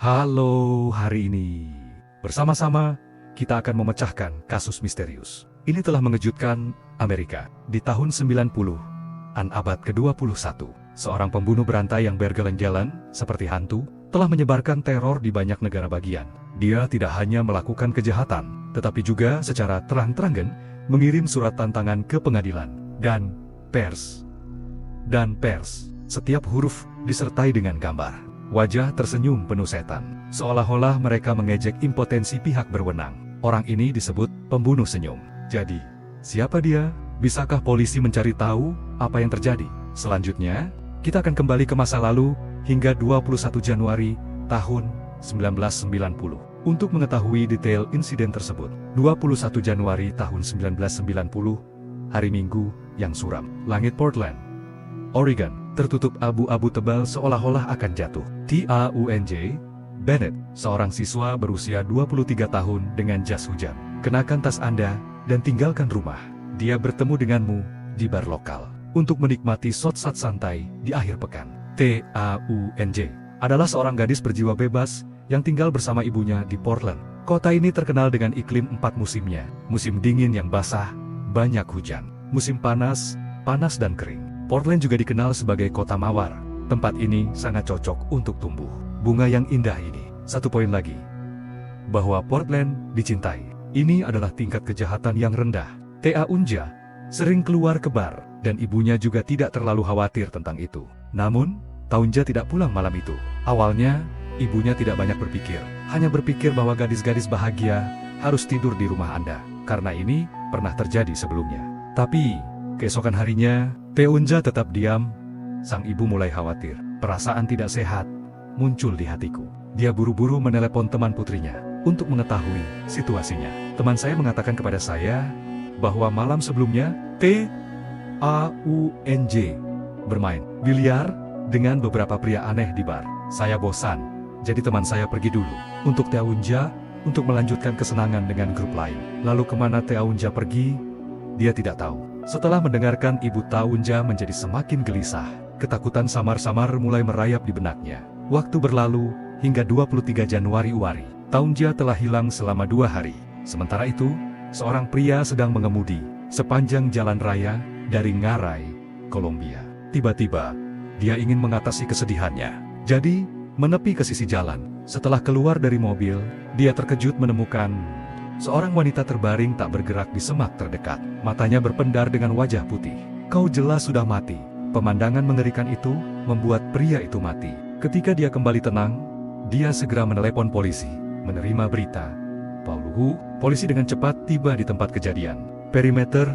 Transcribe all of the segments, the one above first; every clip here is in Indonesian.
Halo, hari ini bersama-sama kita akan memecahkan kasus misterius. Ini telah mengejutkan Amerika. Di tahun 90-an abad ke-21, seorang pembunuh berantai yang berjalan-jalan seperti hantu telah menyebarkan teror di banyak negara bagian. Dia tidak hanya melakukan kejahatan, tetapi juga secara terang-terangan mengirim surat tantangan ke pengadilan dan pers. Setiap huruf disertai dengan gambar. Wajah tersenyum penuh setan, seolah-olah mereka mengejek impotensi pihak berwenang. Orang ini disebut pembunuh senyum. Jadi, siapa dia? Bisakah polisi mencari tahu apa yang terjadi? Selanjutnya, kita akan kembali ke masa lalu hingga 21 Januari tahun 1990. Untuk mengetahui detail insiden tersebut, 21 Januari tahun 1990, hari Minggu yang suram. Langit Portland, Oregon, tertutup abu-abu tebal seolah-olah akan jatuh. Taunj Bennett, seorang siswa berusia 23 tahun dengan jas hujan. Kenakan tas Anda dan tinggalkan rumah. Dia bertemu denganmu di bar lokal untuk menikmati shot santai di akhir pekan. Taunj adalah seorang gadis berjiwa bebas yang tinggal bersama ibunya di Portland. Kota ini terkenal dengan iklim 4 musimnya. Musim dingin yang basah, banyak hujan. Musim panas dan kering. Portland juga dikenal sebagai kota mawar. Tempat ini sangat cocok untuk tumbuh bunga yang indah ini. Satu poin lagi, bahwa Portland dicintai. Ini adalah tingkat kejahatan yang rendah. Taunja sering keluar ke bar, dan ibunya juga tidak terlalu khawatir tentang itu. Namun, Taunja tidak pulang malam itu. Awalnya, ibunya tidak banyak berpikir. Hanya berpikir bahwa gadis-gadis bahagia harus tidur di rumah Anda. Karena ini pernah terjadi sebelumnya. Tapi, keesokan harinya, Taunja tetap diam. Sang ibu mulai khawatir. Perasaan tidak sehat muncul di hatiku. Dia buru-buru menelepon teman putrinya untuk mengetahui situasinya. Teman saya mengatakan kepada saya bahwa malam sebelumnya Taunj bermain biliar dengan beberapa pria aneh di bar. Saya bosan, jadi teman saya pergi dulu untuk Taunja untuk melanjutkan kesenangan dengan grup lain. Lalu kemana Taunja pergi? Dia tidak tahu. Setelah mendengarkan ibu Taunja menjadi semakin gelisah, ketakutan samar-samar mulai merayap di benaknya. Waktu berlalu, hingga 23 Januari Taunja telah hilang selama 2 hari. Sementara itu, seorang pria sedang mengemudi sepanjang jalan raya dari Ngaray, Kolombia. Tiba-tiba, dia ingin mengatasi kesedihannya. Jadi, menepi ke sisi jalan. Setelah keluar dari mobil, dia terkejut menemukan seorang wanita terbaring tak bergerak di semak terdekat. Matanya berpendar dengan wajah putih. Kau jelas sudah mati. Pemandangan mengerikan itu membuat pria itu mati. Ketika dia kembali tenang, dia segera menelepon polisi. Menerima berita, polisi dengan cepat tiba di tempat kejadian. Perimeter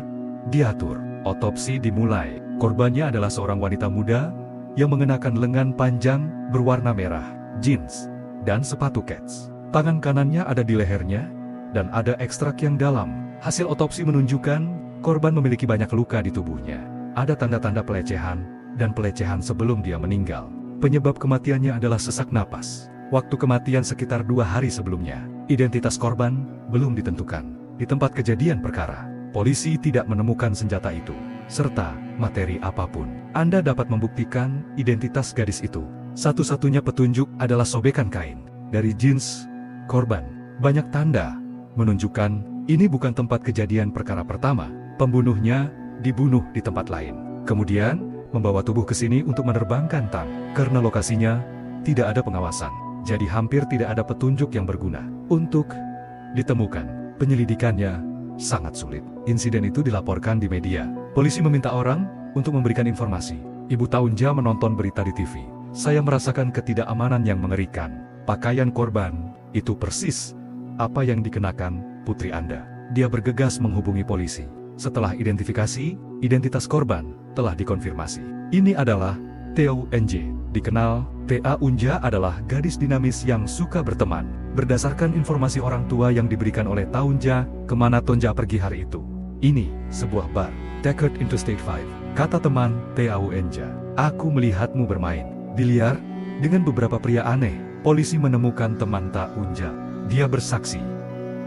diatur. Otopsi dimulai. Korbannya adalah seorang wanita muda yang mengenakan lengan panjang berwarna merah, jeans, dan sepatu kets. Tangan kanannya ada di lehernya, dan ada ekstrak yang dalam. Hasil otopsi menunjukkan korban memiliki banyak luka di tubuhnya. Ada tanda-tanda pelecehan, dan pelecehan sebelum dia meninggal. Penyebab kematiannya adalah sesak napas. Waktu kematian sekitar 2 hari sebelumnya. Identitas korban belum ditentukan. Di tempat kejadian perkara, polisi tidak menemukan senjata itu, serta materi apapun. Anda dapat membuktikan identitas gadis itu. Satu-satunya petunjuk adalah sobekan kain dari jeans korban. Banyak tanda menunjukkan ini bukan tempat kejadian perkara pertama. Pembunuhnya dibunuh di tempat lain. Kemudian, membawa tubuh ke sini untuk menerbangkan tang. Karena lokasinya tidak ada pengawasan, jadi hampir tidak ada petunjuk yang berguna untuk ditemukan. Penyelidikannya sangat sulit. Insiden itu dilaporkan di media. Polisi meminta orang untuk memberikan informasi. Ibu Taunja menonton berita di TV. Saya merasakan ketidakamanan yang mengerikan. Pakaian korban itu persis apa yang dikenakan putri Anda. Dia bergegas menghubungi polisi. Setelah identifikasi, identitas korban telah dikonfirmasi. Ini adalah Taunj. Dikenal, Taunja adalah gadis dinamis yang suka berteman. Berdasarkan informasi orang tua yang diberikan oleh Taunja, kemana Taunja pergi hari itu? Ini sebuah bar, Deckard Interstate 5. Kata teman Taunja, aku melihatmu bermain biliar dengan beberapa pria aneh. Polisi menemukan teman Taunja. Dia bersaksi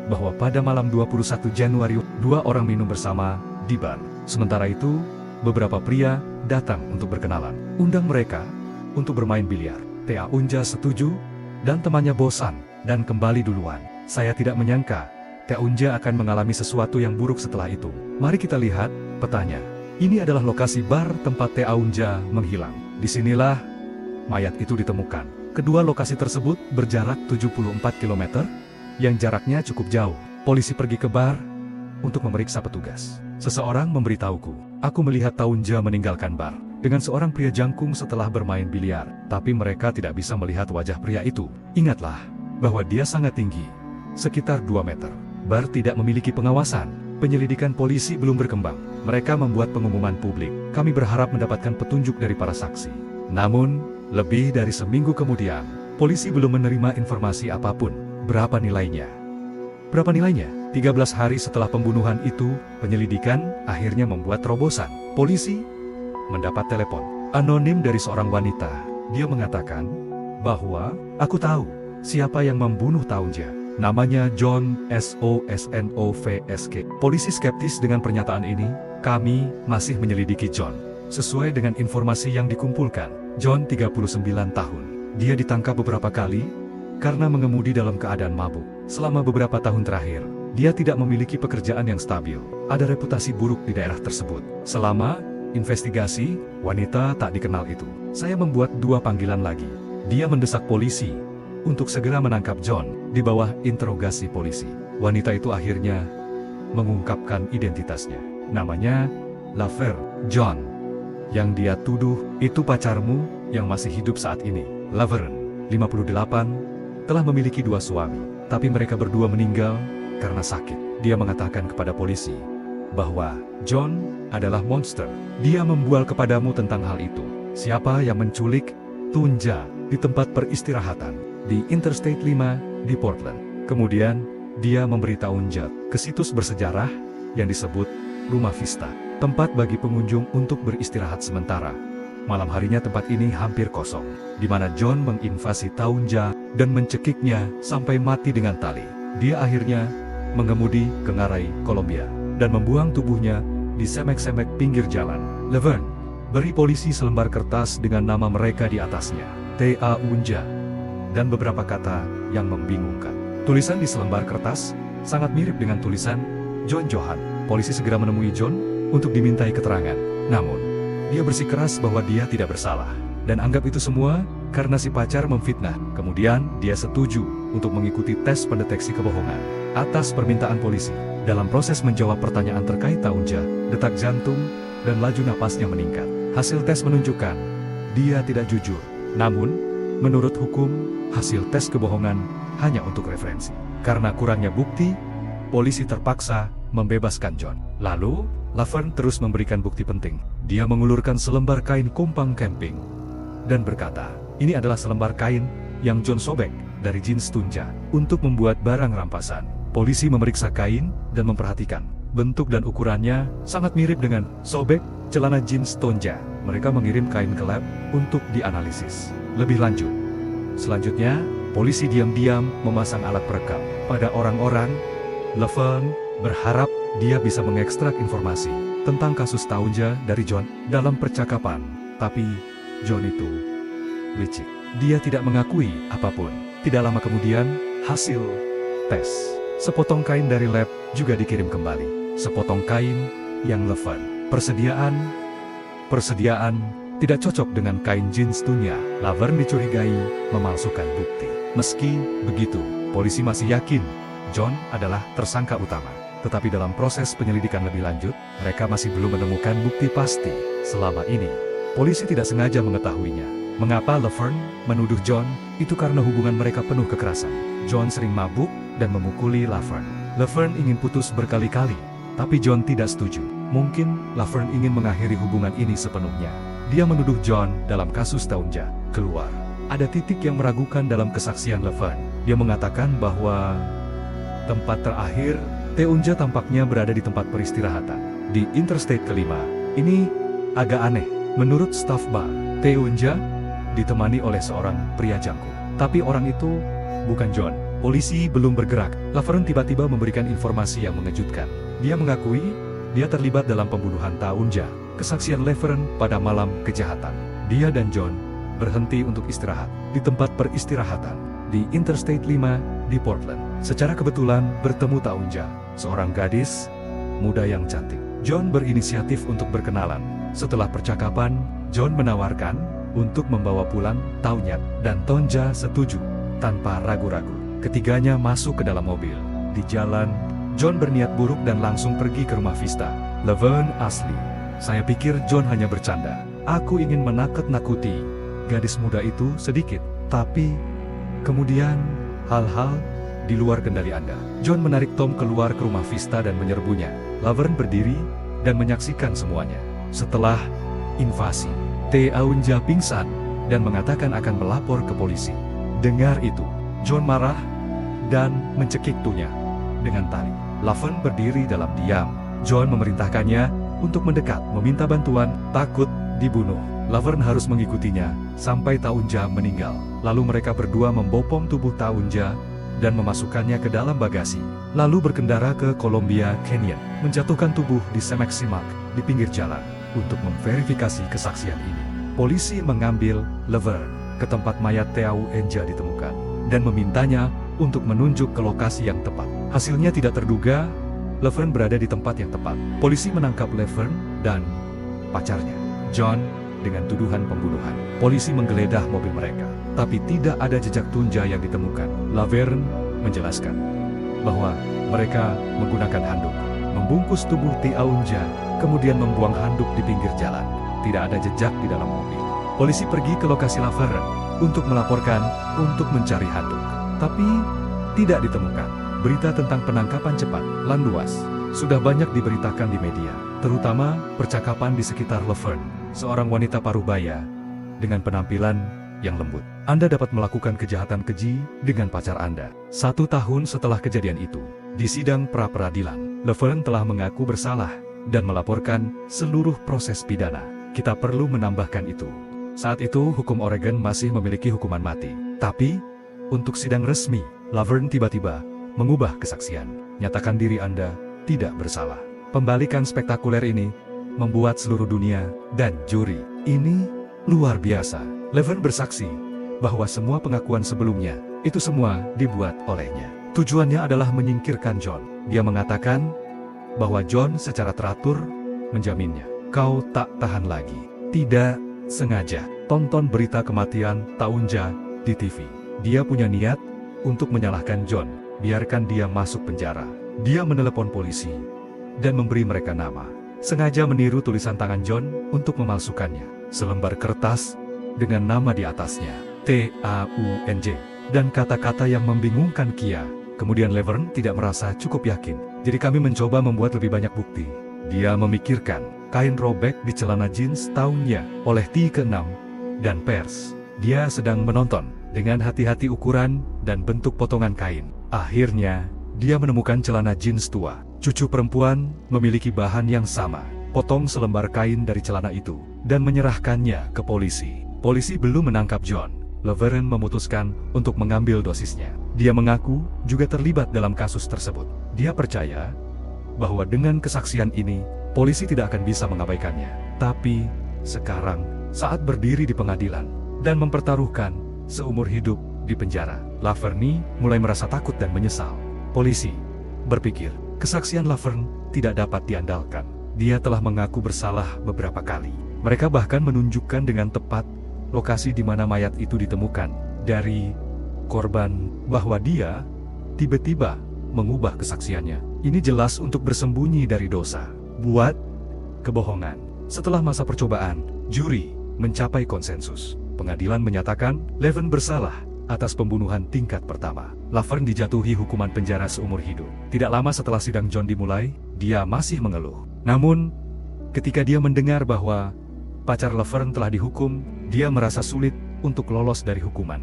bahwa pada malam 21 Januari, 2 orang minum bersama di bar. Sementara itu, beberapa pria datang untuk berkenalan. Undang mereka untuk bermain biliar. Taunja setuju dan temannya bosan dan kembali duluan. Saya tidak menyangka Taeunja akan mengalami sesuatu yang buruk setelah itu. Mari kita lihat petanya. Ini adalah lokasi bar tempat Taeunja menghilang. Disinilah mayat itu ditemukan. Kedua lokasi tersebut berjarak 74 km, yang jaraknya cukup jauh. Polisi pergi ke bar untuk memeriksa petugas. Seseorang memberitahuku, aku melihat Taeunja meninggalkan bar dengan seorang pria jangkung setelah bermain biliar. Tapi mereka tidak bisa melihat wajah pria itu. Ingatlah bahwa dia sangat tinggi, sekitar 2 meter. Bar tidak memiliki pengawasan. Penyelidikan polisi belum berkembang. Mereka membuat pengumuman publik. Kami berharap mendapatkan petunjuk dari para saksi. Namun, lebih dari seminggu kemudian, polisi belum menerima informasi apapun. Berapa nilainya? 13 hari setelah pembunuhan itu, penyelidikan akhirnya membuat terobosan. Polisi mendapat telepon anonim dari seorang wanita. Dia mengatakan bahwa, aku tahu siapa yang membunuh Taeunja. Namanya John Sosnovsk. Polisi skeptis dengan pernyataan ini. Kami masih menyelidiki John. Sesuai dengan informasi yang dikumpulkan, John 39 tahun. Dia ditangkap beberapa kali karena mengemudi dalam keadaan mabuk. Selama beberapa tahun terakhir, dia tidak memiliki pekerjaan yang stabil. Ada reputasi buruk di daerah tersebut. Selama investigasi, wanita tak dikenal itu, saya membuat 2 panggilan lagi. Dia mendesak polisi untuk segera menangkap John. Di bawah interogasi polisi, wanita itu akhirnya mengungkapkan identitasnya. Namanya Laverne. John yang dia tuduh itu pacarmu yang masih hidup saat ini. Laverne, 58, telah memiliki 2 suami, tapi mereka berdua meninggal karena sakit. Dia mengatakan kepada polisi bahwa John adalah monster. Dia membual kepadamu tentang hal itu. Siapa yang menculik Taeunja di tempat peristirahatan di Interstate 5 di Portland. Kemudian, dia memberi Taeunja ke situs bersejarah yang disebut Rumah Vista, tempat bagi pengunjung untuk beristirahat sementara. Malam harinya tempat ini hampir kosong, di mana John menginvasi Taeunja dan mencekiknya sampai mati dengan tali. Dia akhirnya mengemudi ke Ngarai, Kolombia, dan membuang tubuhnya di semek-semek pinggir jalan. Laverne beri polisi selembar kertas dengan nama mereka di atasnya, Taeunja, dan beberapa kata yang membingungkan. Tulisan di selembar kertas sangat mirip dengan tulisan John Johan. Polisi segera menemui John untuk dimintai keterangan. Namun, dia bersikeras bahwa dia tidak bersalah, dan anggap itu semua karena si pacar memfitnah. Kemudian, dia setuju untuk mengikuti tes pendeteksi kebohongan. Atas permintaan polisi, dalam proses menjawab pertanyaan terkait Taeunja, detak jantung dan laju napasnya meningkat. Hasil tes menunjukkan dia tidak jujur. Namun, menurut hukum, hasil tes kebohongan hanya untuk referensi. Karena kurangnya bukti, polisi terpaksa membebaskan John. Lalu, Laverne terus memberikan bukti penting. Dia mengulurkan selembar kain kompang camping dan berkata, ini adalah selembar kain yang John sobek dari jeans Taeunja untuk membuat barang rampasan. Polisi memeriksa kain dan memperhatikan bentuk dan ukurannya sangat mirip dengan sobek celana jeans Taeunja. Mereka mengirim kain ke lab untuk dianalisis lebih lanjut. Selanjutnya, polisi diam-diam memasang alat perekam pada orang-orang. Laverne berharap dia bisa mengekstrak informasi tentang kasus Taeunja dari John dalam percakapan. Tapi, John itu licik. Dia tidak mengakui apapun. Tidak lama kemudian, hasil tes sepotong kain dari lab juga dikirim kembali. Sepotong kain yang Laverne persediaan tidak cocok dengan kain jeans Taeunja. Laverne dicurigai memalsukan bukti. Meski begitu, polisi masih yakin John adalah tersangka utama. Tetapi dalam proses penyelidikan lebih lanjut, mereka masih belum menemukan bukti pasti. Selama ini, polisi tidak sengaja mengetahuinya. Mengapa Laverne menuduh John? Itu karena hubungan mereka penuh kekerasan. John sering mabuk dan memukuli Laverne. Laverne ingin putus berkali-kali, tapi John tidak setuju. Mungkin Laverne ingin mengakhiri hubungan ini sepenuhnya. Dia menuduh John dalam kasus Taeunja. Keluar, ada titik yang meragukan dalam kesaksian Laverne. Dia mengatakan bahwa tempat terakhir Taeunja tampaknya berada di tempat peristirahatan di Interstate kelima. Ini agak aneh. Menurut staf bar, Taeunja ditemani oleh seorang pria jangkung. Tapi orang itu bukan John. Polisi belum bergerak. Laverne tiba-tiba memberikan informasi yang mengejutkan. Dia mengakui dia terlibat dalam pembunuhan Taeunja. Kesaksian Laverne pada malam kejahatan. Dia dan John berhenti untuk istirahat di tempat peristirahatan. di Interstate 5 di Portland. Secara kebetulan bertemu Taunja, seorang gadis muda yang cantik. John berinisiatif untuk berkenalan. Setelah percakapan, John menawarkan untuk membawa pulang Taunja dan Tonja setuju tanpa ragu-ragu. Ketiganya masuk ke dalam mobil. Di jalan, John berniat buruk dan langsung pergi ke rumah Vista. Laverne asli. Saya pikir John hanya bercanda. Aku ingin menakut-nakuti gadis muda itu sedikit, tapi kemudian hal-hal di luar kendali Anda. John menarik Tom keluar ke rumah Vista dan menyerbunya. Laverne berdiri dan menyaksikan semuanya. Setelah invasi, Taunja pingsan dan mengatakan akan melapor ke polisi. Dengar itu, John marah dan mencekik tunya dengan tali. Laverne berdiri dalam diam. John memerintahkannya untuk mendekat, meminta bantuan, takut dibunuh. Laverne harus mengikutinya sampai Taunja meninggal. Lalu mereka berdua membopong tubuh Taunja dan memasukkannya ke dalam bagasi. Lalu berkendara ke Columbia Canyon, menjatuhkan tubuh di semak-semak di pinggir jalan untuk memverifikasi kesaksian ini. Polisi mengambil Laverne ke tempat mayat Taunja ditemukan dan memintanya untuk menunjuk ke lokasi yang tepat. Hasilnya tidak terduga, Laverne berada di tempat yang tepat. Polisi menangkap Laverne dan pacarnya, John, dengan tuduhan pembunuhan. Polisi menggeledah mobil mereka, tapi tidak ada jejak tunja yang ditemukan. Laverne menjelaskan bahwa mereka menggunakan handuk, membungkus tubuh Taunja, kemudian membuang handuk di pinggir jalan. Tidak ada jejak di dalam mobil. Polisi pergi ke lokasi Laverne untuk melaporkan untuk mencari handuk, tapi tidak ditemukan. Berita tentang penangkapan cepat lan luas sudah banyak diberitakan di media, terutama percakapan di sekitar Laverne, seorang wanita parubaya dengan penampilan yang lembut. Anda dapat melakukan kejahatan keji dengan pacar Anda. 1 tahun setelah kejadian itu, di sidang pra-peradilan, Laverne telah mengaku bersalah dan melaporkan seluruh proses pidana. Kita perlu menambahkan itu. Saat itu, hukum Oregon masih memiliki hukuman mati. Tapi, untuk sidang resmi, Laverne tiba-tiba mengubah kesaksian. Nyatakan diri Anda tidak bersalah. Pembalikan spektakuler ini membuat seluruh dunia dan juri ini luar biasa. Laverne bersaksi bahwa semua pengakuan sebelumnya itu semua dibuat olehnya. Tujuannya adalah menyingkirkan John. Dia mengatakan bahwa John secara teratur menjaminnya. Kau tak tahan lagi. Tidak sengaja. Tonton berita kematian Taunja di TV. Dia punya niat untuk menyalahkan John. Biarkan dia masuk penjara. Dia menelepon polisi dan memberi mereka nama. Sengaja meniru tulisan tangan John untuk memalsukannya. Selembar kertas dengan nama di atasnya, Taunj, dan kata-kata yang membingungkan Kia. Kemudian Laverne tidak merasa cukup yakin. Jadi kami mencoba membuat lebih banyak bukti. Dia memikirkan kain robek di celana jeans Taunja oleh T6 dan pers. Dia sedang menonton dengan hati-hati ukuran dan bentuk potongan kain. Akhirnya, dia menemukan celana jeans tua. Cucu perempuan memiliki bahan yang sama. Potong selembar kain dari celana itu dan menyerahkannya ke polisi. Polisi belum menangkap John. Laverne memutuskan untuk mengambil dosisnya. Dia mengaku juga terlibat dalam kasus tersebut. Dia percaya bahwa dengan kesaksian ini, polisi tidak akan bisa mengabaikannya. Tapi, sekarang, saat berdiri di pengadilan dan mempertaruhkan seumur hidup di penjara, Laverne mulai merasa takut dan menyesal. Polisi berpikir, kesaksian Laverne tidak dapat diandalkan. Dia telah mengaku bersalah beberapa kali. Mereka bahkan menunjukkan dengan tepat lokasi di mana mayat itu ditemukan dari korban, bahwa dia tiba-tiba mengubah kesaksiannya. Ini jelas untuk bersembunyi dari dosa, buat kebohongan. Setelah masa percobaan, juri mencapai konsensus. Pengadilan menyatakan Laverne bersalah atas pembunuhan tingkat pertama. Laverne dijatuhi hukuman penjara seumur hidup. Tidak lama setelah sidang John dimulai, dia masih mengeluh. Namun, ketika dia mendengar bahwa pacar Laverne telah dihukum, dia merasa sulit untuk lolos dari hukuman.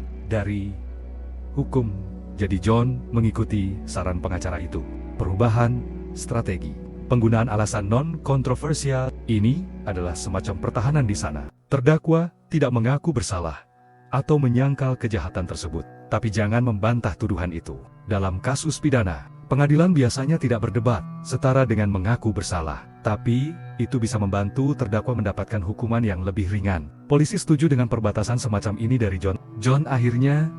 Jadi John mengikuti saran pengacara itu. Perubahan strategi. Penggunaan alasan non-kontroversial ini adalah semacam pertahanan di sana. Terdakwa tidak mengaku bersalah atau menyangkal kejahatan tersebut, tapi jangan membantah tuduhan itu. Dalam kasus pidana, pengadilan biasanya tidak berdebat setara dengan mengaku bersalah, tapi itu bisa membantu terdakwa mendapatkan hukuman yang lebih ringan. Polisi setuju dengan perbatasan semacam ini dari John. John akhirnya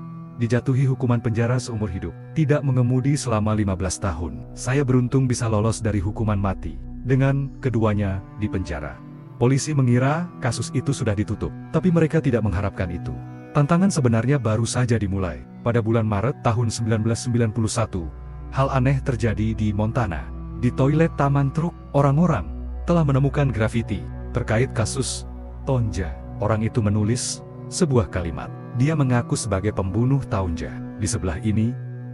dijatuhi hukuman penjara seumur hidup, tidak mengemudi selama 15 tahun. Saya beruntung bisa lolos dari hukuman mati, dengan keduanya di penjara. Polisi mengira kasus itu sudah ditutup, tapi mereka tidak mengharapkan itu. Tantangan sebenarnya baru saja dimulai. Pada bulan Maret tahun 1991, hal aneh terjadi di Montana. Di toilet taman truk, orang-orang telah menemukan grafiti terkait kasus Tonja. Orang itu menulis sebuah kalimat. Dia mengaku sebagai pembunuh Tonja. Di sebelah ini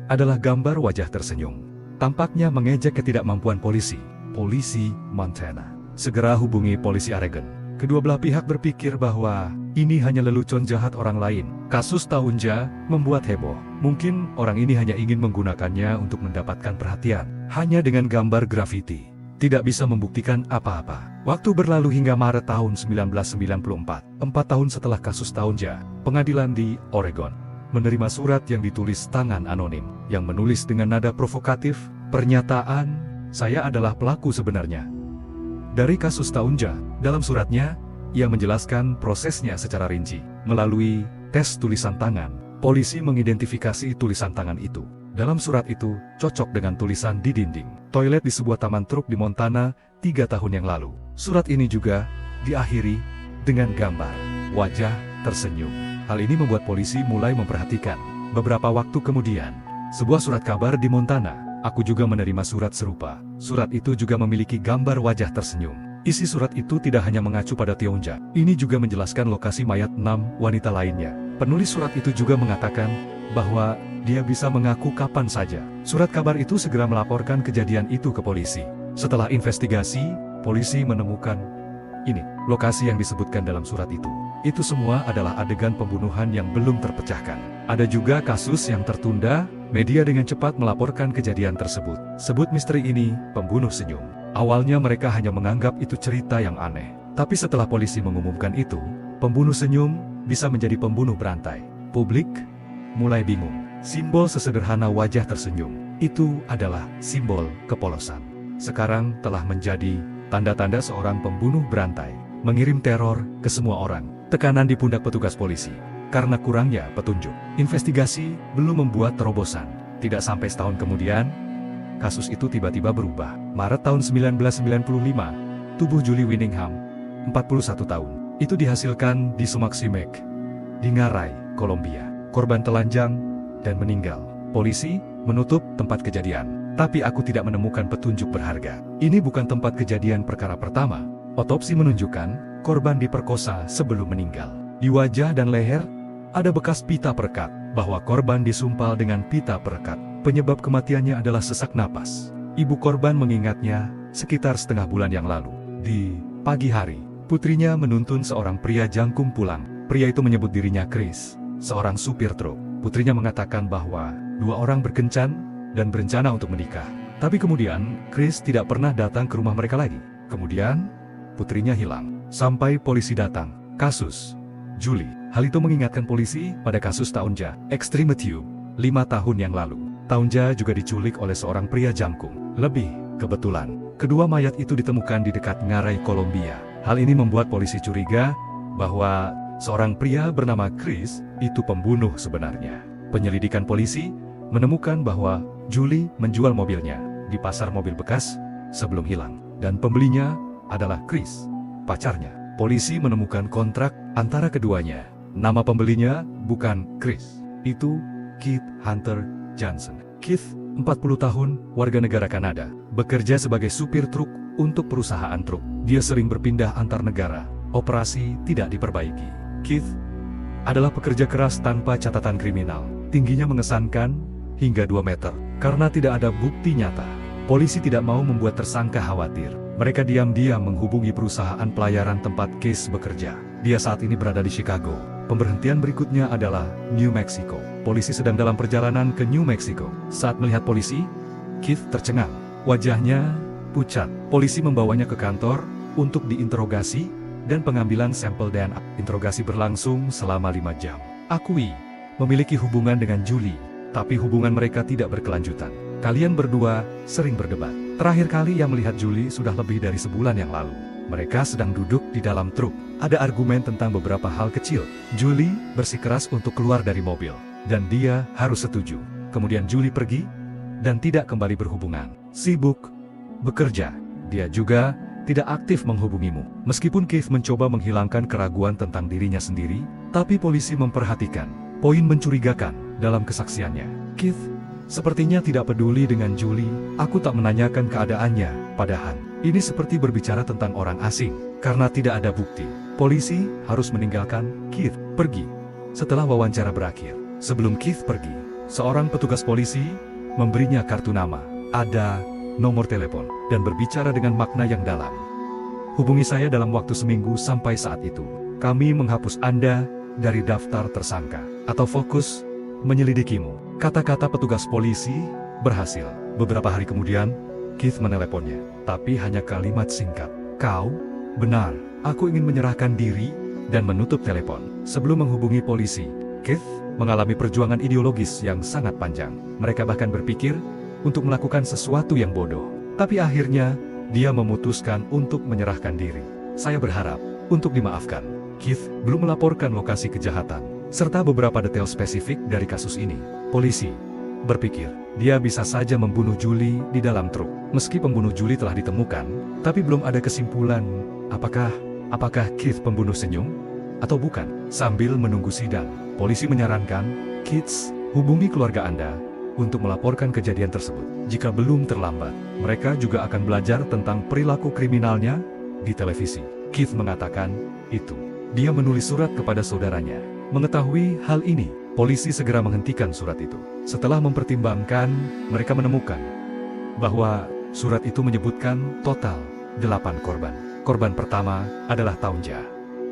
adalah gambar wajah tersenyum. Tampaknya mengejek ketidakmampuan polisi. Polisi Montana segera hubungi polisi Oregon. Kedua belah pihak berpikir bahwa ini hanya lelucon jahat orang lain. Kasus Tonja membuat heboh. Mungkin orang ini hanya ingin menggunakannya untuk mendapatkan perhatian. Hanya dengan gambar grafiti tidak bisa membuktikan apa-apa. Waktu berlalu hingga Maret tahun 1994, 4 tahun setelah kasus Tonja, pengadilan di Oregon menerima surat yang ditulis tangan anonim, yang menulis dengan nada provokatif, pernyataan, "Saya adalah pelaku sebenarnya dari kasus Tonja." Dalam suratnya, ia menjelaskan prosesnya secara rinci. Melalui tes tulisan tangan, polisi mengidentifikasi tulisan tangan itu. Dalam surat itu, cocok dengan tulisan di dinding toilet di sebuah taman truk di Montana 3 tahun yang lalu. Surat ini juga diakhiri dengan gambar wajah tersenyum. Hal ini membuat polisi mulai memperhatikan. Beberapa waktu kemudian, sebuah surat kabar di Montana. Aku juga menerima surat serupa. Surat itu juga memiliki gambar wajah tersenyum. Isi surat itu tidak hanya mengacu pada Tonja. Ini juga menjelaskan lokasi mayat 6 wanita lainnya. Penulis surat itu juga mengatakan bahwa dia bisa mengaku kapan saja. Surat kabar itu segera melaporkan kejadian itu ke polisi. Setelah investigasi, polisi menemukan ini, lokasi yang disebutkan dalam surat itu. Itu semua adalah adegan pembunuhan yang belum terpecahkan. Ada juga kasus yang tertunda, media dengan cepat melaporkan kejadian tersebut. Sebut misteri ini, pembunuh senyum. Awalnya mereka hanya menganggap itu cerita yang aneh. Tapi setelah polisi mengumumkan itu, pembunuh senyum bisa menjadi pembunuh berantai. Publik mulai bingung. Simbol sesederhana wajah tersenyum itu adalah simbol kepolosan. Sekarang telah menjadi tanda-tanda seorang pembunuh berantai, mengirim teror ke semua orang. Tekanan di pundak petugas polisi karena kurangnya petunjuk. Investigasi belum membuat terobosan. Tidak sampai setahun kemudian, kasus itu tiba-tiba berubah. Maret tahun 1995, tubuh Julie Winningham, 41 tahun, itu dihasilkan di Sumac Simek, di Ngaray, Kolombia. Korban telanjang dan meninggal. Polisi menutup tempat kejadian, tapi aku tidak menemukan petunjuk berharga. Ini bukan tempat kejadian perkara pertama. Otopsi menunjukkan korban diperkosa sebelum meninggal. Di wajah dan leher ada bekas pita perekat, bahwa korban disumpal dengan pita perekat. Penyebab kematiannya adalah sesak napas. Ibu korban mengingatnya sekitar setengah bulan yang lalu. Di pagi hari, putrinya menuntun seorang pria jangkung pulang. Pria itu menyebut dirinya Chris, seorang supir truk. Putrinya mengatakan bahwa 2 orang berkencan dan berencana untuk menikah. Tapi kemudian, Chris tidak pernah datang ke rumah mereka lagi. Kemudian, putrinya hilang. Sampai polisi datang. Kasus Julie. Hal itu mengingatkan polisi pada kasus Tonja Extreme 5 tahun yang lalu. Tonja juga diculik oleh seorang pria jangkung. Lebih kebetulan, kedua mayat itu ditemukan di dekat Ngaray, Kolombia. Hal ini membuat polisi curiga bahwa seorang pria bernama Chris itu pembunuh sebenarnya. Penyelidikan polisi menemukan bahwa Julie menjual mobilnya di pasar mobil bekas sebelum hilang. Dan pembelinya adalah Chris, pacarnya. Polisi menemukan kontrak antara keduanya. Nama pembelinya bukan Chris, itu Keith Hunter Johnson. Keith, 40 tahun, warga negara Kanada, bekerja sebagai supir truk untuk perusahaan truk. Dia sering berpindah antar negara. Operasi tidak diperbaiki. Keith adalah pekerja keras tanpa catatan kriminal. Tingginya mengesankan hingga 2 meter. Karena tidak ada bukti nyata, polisi tidak mau membuat tersangka khawatir. Mereka diam-diam menghubungi perusahaan pelayaran tempat Keith bekerja. Dia saat ini berada di Chicago. Pemberhentian berikutnya adalah New Mexico. Polisi sedang dalam perjalanan ke New Mexico. Saat melihat polisi, Keith tercengang. Wajahnya pucat. Polisi membawanya ke kantor untuk diinterogasi dan pengambilan sampel DNA. Interogasi berlangsung selama 5 jam. Akui memiliki hubungan dengan Julie, tapi hubungan mereka tidak berkelanjutan. Kalian berdua sering berdebat. Terakhir kali yang melihat Julie sudah lebih dari sebulan yang lalu. Mereka sedang duduk di dalam truk. Ada argumen tentang beberapa hal kecil. Julie bersikeras untuk keluar dari mobil. dan dia harus setuju. Kemudian Julie pergi dan tidak kembali berhubungan. Sibuk bekerja, dia juga tidak aktif menghubungimu. Meskipun Keith mencoba menghilangkan keraguan tentang dirinya sendiri, tapi polisi memperhatikan poin mencurigakan dalam kesaksiannya. Keith sepertinya tidak peduli dengan Julie. Aku tak menanyakan keadaannya, padahal ini seperti berbicara tentang orang asing. Karena tidak ada bukti, polisi harus meninggalkan Keith pergi setelah wawancara berakhir. Sebelum Keith pergi, seorang petugas polisi memberinya kartu nama, ada nomor telepon, dan berbicara dengan makna yang dalam. Hubungi saya dalam waktu seminggu sampai saat itu. Kami menghapus Anda dari daftar tersangka, atau fokus menyelidikimu. Kata-kata petugas polisi berhasil. Beberapa hari kemudian, Keith meneleponnya, tapi hanya kalimat singkat. Kau? Benar, aku ingin menyerahkan diri, dan menutup telepon. Sebelum menghubungi polisi, Keith mengalami perjuangan ideologis yang sangat panjang. Mereka bahkan berpikir untuk melakukan sesuatu yang bodoh. Tapi akhirnya, dia memutuskan untuk menyerahkan diri. Saya berharap untuk dimaafkan. Keith belum melaporkan lokasi kejahatan, serta beberapa detail spesifik dari kasus ini. Polisi berpikir, dia bisa saja membunuh Julie di dalam truk. Meski pembunuh Julie telah ditemukan, tapi belum ada kesimpulan. Apakah Keith pembunuh senyum? Atau bukan? Sambil menunggu sidang, polisi menyarankan, Keith, hubungi keluarga Anda untuk melaporkan kejadian tersebut. Jika belum terlambat, mereka juga akan belajar tentang perilaku kriminalnya di televisi. Keith mengatakan itu. Dia menulis surat kepada saudaranya. Mengetahui hal ini, polisi segera menghentikan surat itu. Setelah mempertimbangkan, mereka menemukan bahwa surat itu menyebutkan total 8 korban. Korban pertama adalah Taunja,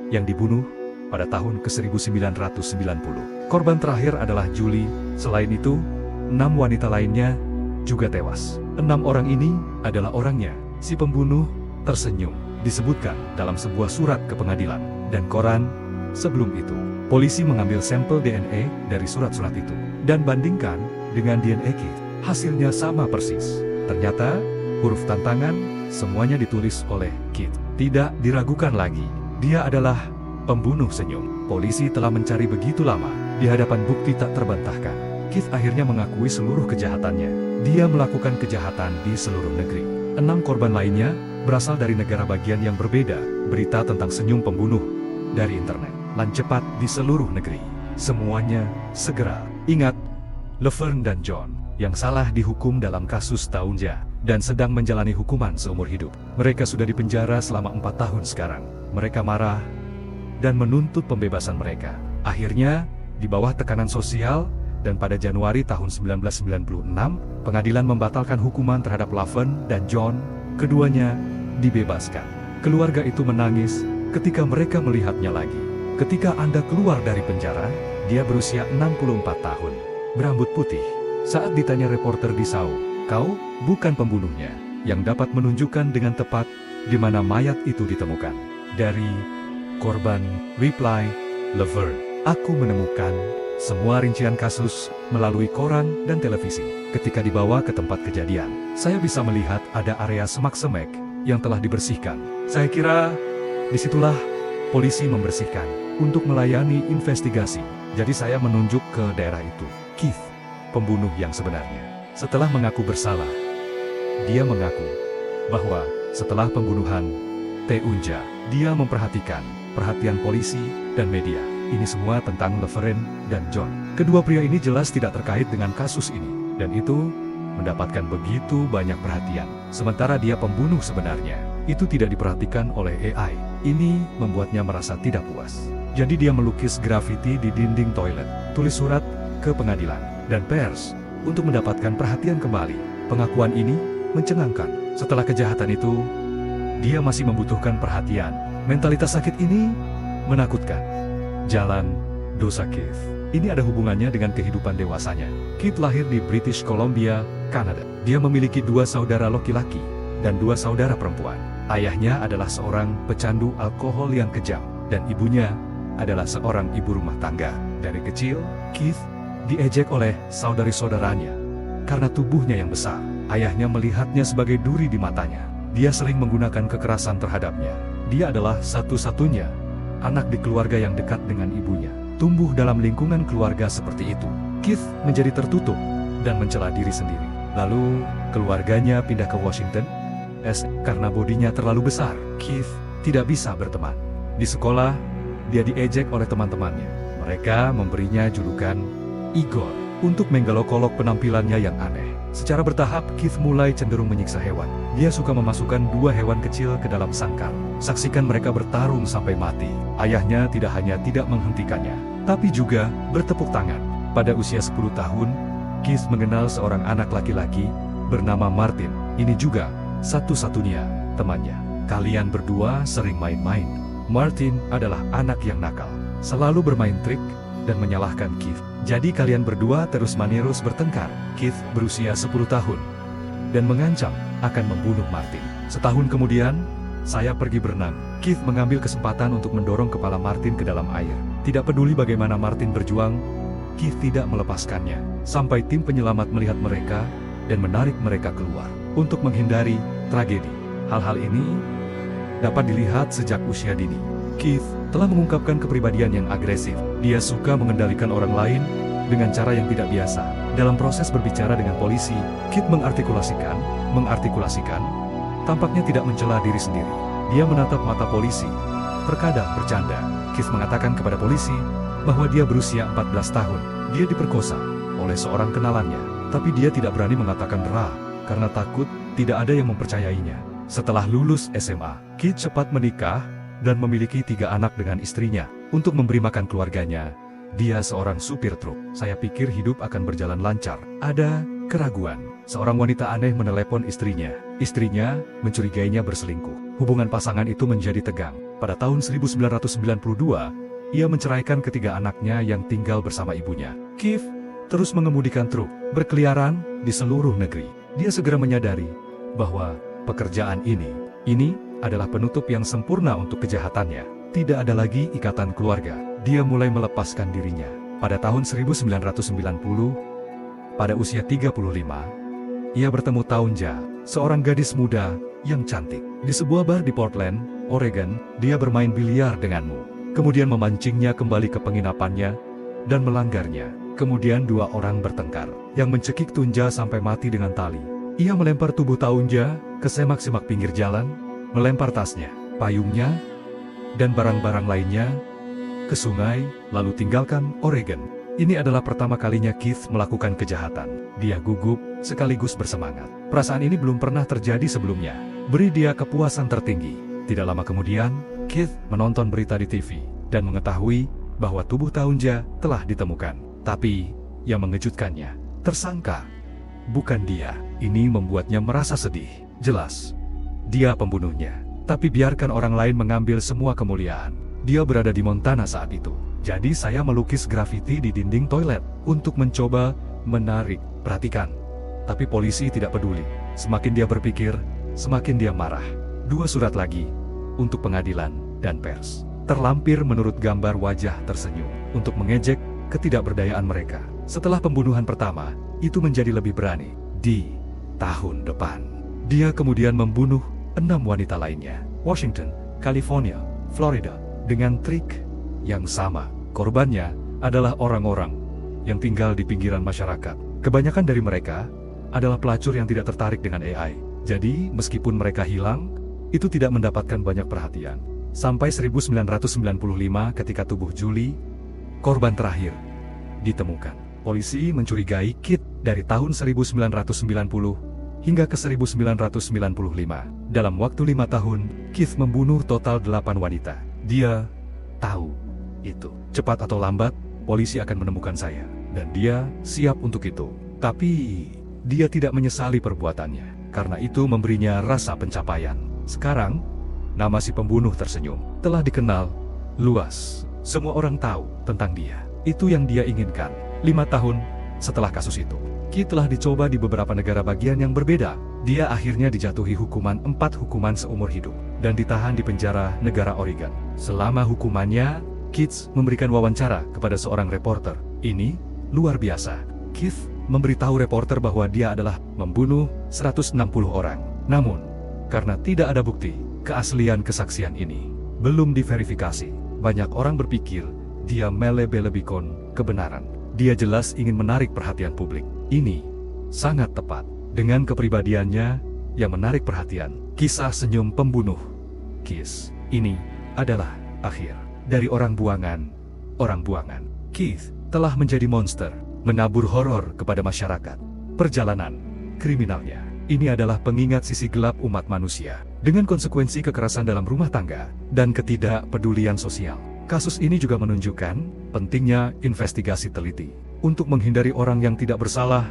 yang dibunuh pada tahun ke-1990. Korban terakhir adalah Julie. Selain itu, 6 wanita lainnya juga tewas. 6 orang ini adalah orangnya. Si pembunuh tersenyum, disebutkan dalam sebuah surat ke pengadilan dan koran. Sebelum itu, polisi mengambil sampel DNA dari surat-surat itu dan bandingkan dengan DNA Keith. Hasilnya sama persis. Ternyata, huruf tantangan semuanya ditulis oleh Keith. Tidak diragukan lagi, dia adalah pembunuh senyum. Polisi telah mencari begitu lama, di hadapan bukti tak terbantahkan. Keith akhirnya mengakui seluruh kejahatannya. Dia melakukan kejahatan di seluruh negeri. 6 korban lainnya berasal dari negara bagian yang berbeda. Berita tentang senyum pembunuh dari internet cepat di seluruh negeri. Semuanya segera. Ingat, Laverne dan John yang salah dihukum dalam kasus Taunja dan sedang menjalani hukuman seumur hidup. Mereka sudah dipenjara selama 4 tahun sekarang. Mereka marah dan menuntut pembebasan mereka. Akhirnya, di bawah tekanan sosial, dan pada Januari tahun 1996, pengadilan membatalkan hukuman terhadap Laverne dan John. Keduanya dibebaskan. Keluarga itu menangis ketika mereka melihatnya lagi. Ketika Anda keluar dari penjara, dia berusia 64 tahun, berambut putih. Saat ditanya reporter di Sao, kau bukan pembunuhnya, yang dapat menunjukkan dengan tepat di mana mayat itu ditemukan. Dari korban, reply, Laverne, aku menemukan semua rincian kasus melalui koran dan televisi. Ketika dibawa ke tempat kejadian, saya bisa melihat ada area semak-semek yang telah dibersihkan. Saya kira disitulah polisi membersihkan untuk melayani investigasi. Jadi saya menunjuk ke daerah itu. Keith, pembunuh yang sebenarnya. Setelah mengaku bersalah, dia mengaku bahwa setelah pembunuhan Taunja, dia memperhatikan perhatian polisi dan media. Ini semua tentang Laverne dan John. Kedua pria ini jelas tidak terkait dengan kasus ini, dan itu mendapatkan begitu banyak perhatian. Sementara dia pembunuh sebenarnya, itu tidak diperhatikan oleh AI. Ini membuatnya merasa tidak puas. Jadi dia melukis grafiti di dinding toilet, tulis surat ke pengadilan dan pers untuk mendapatkan perhatian kembali. Pengakuan ini mencengangkan. Setelah kejahatan itu, dia masih membutuhkan perhatian. Mentalitas sakit ini menakutkan. Jalan dosa Keith. Ini ada hubungannya dengan kehidupan dewasanya. Keith lahir di British Columbia, Kanada. Dia memiliki 2 saudara laki-laki dan 2 saudara perempuan. Ayahnya adalah seorang pecandu alkohol yang kejam, dan ibunya adalah seorang ibu rumah tangga. Dari kecil, Keith diejek oleh saudari-saudaranya karena tubuhnya yang besar. Ayahnya melihatnya sebagai duri di matanya. Dia sering menggunakan kekerasan terhadapnya. Dia adalah satu-satunya anak di keluarga yang dekat dengan ibunya. tumbuh dalam lingkungan keluarga seperti itu. Keith menjadi tertutup dan mencela diri sendiri. Lalu, keluarganya pindah ke Washington karena bodinya terlalu besar. Keith tidak bisa berteman. Di sekolah, dia diejek oleh teman-temannya. Mereka memberinya julukan Igor untuk menggelok-golok penampilannya yang aneh. Secara bertahap, Keith mulai cenderung menyiksa hewan. Dia suka memasukkan 2 hewan kecil ke dalam sangkar. Saksikan mereka bertarung sampai mati. Ayahnya tidak hanya tidak menghentikannya, tapi juga bertepuk tangan. Pada usia 10 tahun, Keith mengenal seorang anak laki-laki bernama Martin. Ini juga satu-satunya temannya. Kalian berdua sering main-main. Martin adalah anak yang nakal, selalu bermain trik dan menyalahkan Keith. Jadi kalian berdua terus-menerus bertengkar. Keith berusia 10 tahun dan mengancam akan membunuh Martin. Setahun kemudian, saya pergi berenang. Keith mengambil kesempatan untuk mendorong kepala Martin ke dalam air. Tidak peduli bagaimana Martin berjuang, Keith tidak melepaskannya. Sampai tim penyelamat melihat mereka dan menarik mereka keluar untuk menghindari tragedi. Hal-hal ini dapat dilihat sejak usia dini. Keith telah mengungkapkan kepribadian yang agresif. Dia suka mengendalikan orang lain dengan cara yang tidak biasa. Dalam proses berbicara dengan polisi, Keith mengartikulasikan, tampaknya tidak mencela diri sendiri. Dia menatap mata polisi, terkadang bercanda. Keith mengatakan kepada polisi bahwa dia berusia 14 tahun. Dia diperkosa oleh seorang kenalannya, tapi dia tidak berani mengatakan ra, karena takut tidak ada yang mempercayainya. Setelah lulus SMA, Keith cepat menikah dan memiliki 3 anak dengan istrinya. Untuk memberi makan keluarganya, dia seorang supir truk. Saya pikir hidup akan berjalan lancar. Ada keraguan. Seorang wanita aneh menelepon istrinya. Istrinya mencurigainya berselingkuh. Hubungan pasangan itu menjadi tegang. Pada tahun 1992, ia menceraikan ketiga anaknya yang tinggal bersama ibunya. Keith terus mengemudikan truk, berkeliaran di seluruh negeri. Dia segera menyadari bahwa pekerjaan ini adalah penutup yang sempurna untuk kejahatannya. Tidak ada lagi ikatan keluarga. Dia mulai melepaskan dirinya. Pada tahun 1990, pada usia 35, ia bertemu Taunja, seorang gadis muda yang cantik. Di sebuah bar di Portland, Oregon, dia bermain biliar denganmu. Kemudian memancingnya kembali ke penginapannya dan melanggarnya. Kemudian 2 orang bertengkar, yang mencekik Tunja sampai mati dengan tali. Ia melempar tubuh Taunja ke semak-semak pinggir jalan, melempar tasnya, payungnya, dan barang-barang lainnya ke sungai, lalu tinggalkan Oregon. Ini adalah pertama kalinya Keith melakukan kejahatan. Dia gugup, sekaligus bersemangat. Perasaan ini belum pernah terjadi sebelumnya. Beri dia kepuasan tertinggi. Tidak lama kemudian, Keith menonton berita di TV dan mengetahui bahwa tubuh Taunja telah ditemukan. Tapi, yang mengejutkannya, tersangka bukan dia. Ini membuatnya merasa sedih. Jelas, dia pembunuhnya. Tapi biarkan orang lain mengambil semua kemuliaan. Dia berada di Montana saat itu. Jadi saya melukis grafiti di dinding toilet untuk mencoba menarik perhatian. Tapi polisi tidak peduli. Semakin dia berpikir, semakin dia marah. 2 surat lagi untuk pengadilan dan pers. Terlampir menurut gambar wajah tersenyum untuk mengejek ketidakberdayaan mereka. Setelah pembunuhan pertama, itu menjadi lebih berani. Di tahun depan, dia kemudian membunuh 6 wanita lainnya. Washington, California, Florida, dengan trik yang sama. Korbannya adalah orang-orang yang tinggal di pinggiran masyarakat. Kebanyakan dari mereka adalah pelacur yang tidak tertarik dengan AI. Jadi, meskipun mereka hilang, itu tidak mendapatkan banyak perhatian. Sampai 1995 ketika tubuh Julie, korban terakhir, ditemukan. Polisi mencurigai Keith dari tahun 1990 hingga ke 1995. Dalam waktu 5 tahun, Keith membunuh total 8 wanita. Dia tahu itu. Cepat atau lambat, polisi akan menemukan saya. Dan dia siap untuk itu. Tapi, dia tidak menyesali perbuatannya. Karena itu memberinya rasa pencapaian. Sekarang, nama si pembunuh tersenyum. Telah dikenal luas. Semua orang tahu tentang dia. Itu yang dia inginkan. 5 tahun setelah kasus itu, Keith telah dicoba di beberapa negara bagian yang berbeda. Dia akhirnya dijatuhi hukuman 4 hukuman seumur hidup dan ditahan di penjara negara Oregon. Selama hukumannya, Keith memberikan wawancara kepada seorang reporter. Ini luar biasa. Keith memberitahu reporter bahwa dia adalah membunuh 160 orang. Namun, karena tidak ada bukti, keaslian kesaksian ini belum diverifikasi. Banyak orang berpikir dia melebel-lebihkan kebenaran. Dia jelas ingin menarik perhatian publik. Ini sangat tepat. Dengan kepribadiannya yang menarik perhatian. Kisah senyum pembunuh Keith. Ini adalah akhir dari orang buangan. Orang buangan. Keith telah menjadi monster, menabur horor kepada masyarakat. Perjalanan kriminalnya. Ini adalah pengingat sisi gelap umat manusia, dengan konsekuensi kekerasan dalam rumah tangga dan ketidakpedulian sosial. Kasus ini juga menunjukkan pentingnya investigasi teliti untuk menghindari orang yang tidak bersalah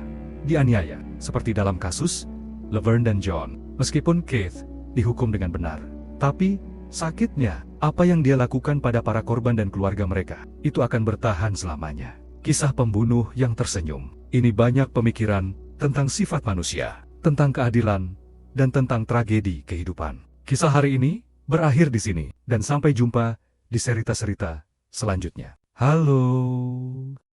dianiaya, seperti dalam kasus Laverne dan John. Meskipun Keith dihukum dengan benar, tapi sakitnya apa yang dia lakukan pada para korban dan keluarga mereka itu akan bertahan selamanya. Kisah pembunuh yang tersenyum. Ini banyak pemikiran tentang sifat manusia, tentang keadilan, dan tentang tragedi kehidupan. Kisah hari ini berakhir di sini, dan sampai jumpa di cerita-cerita selanjutnya. Halo.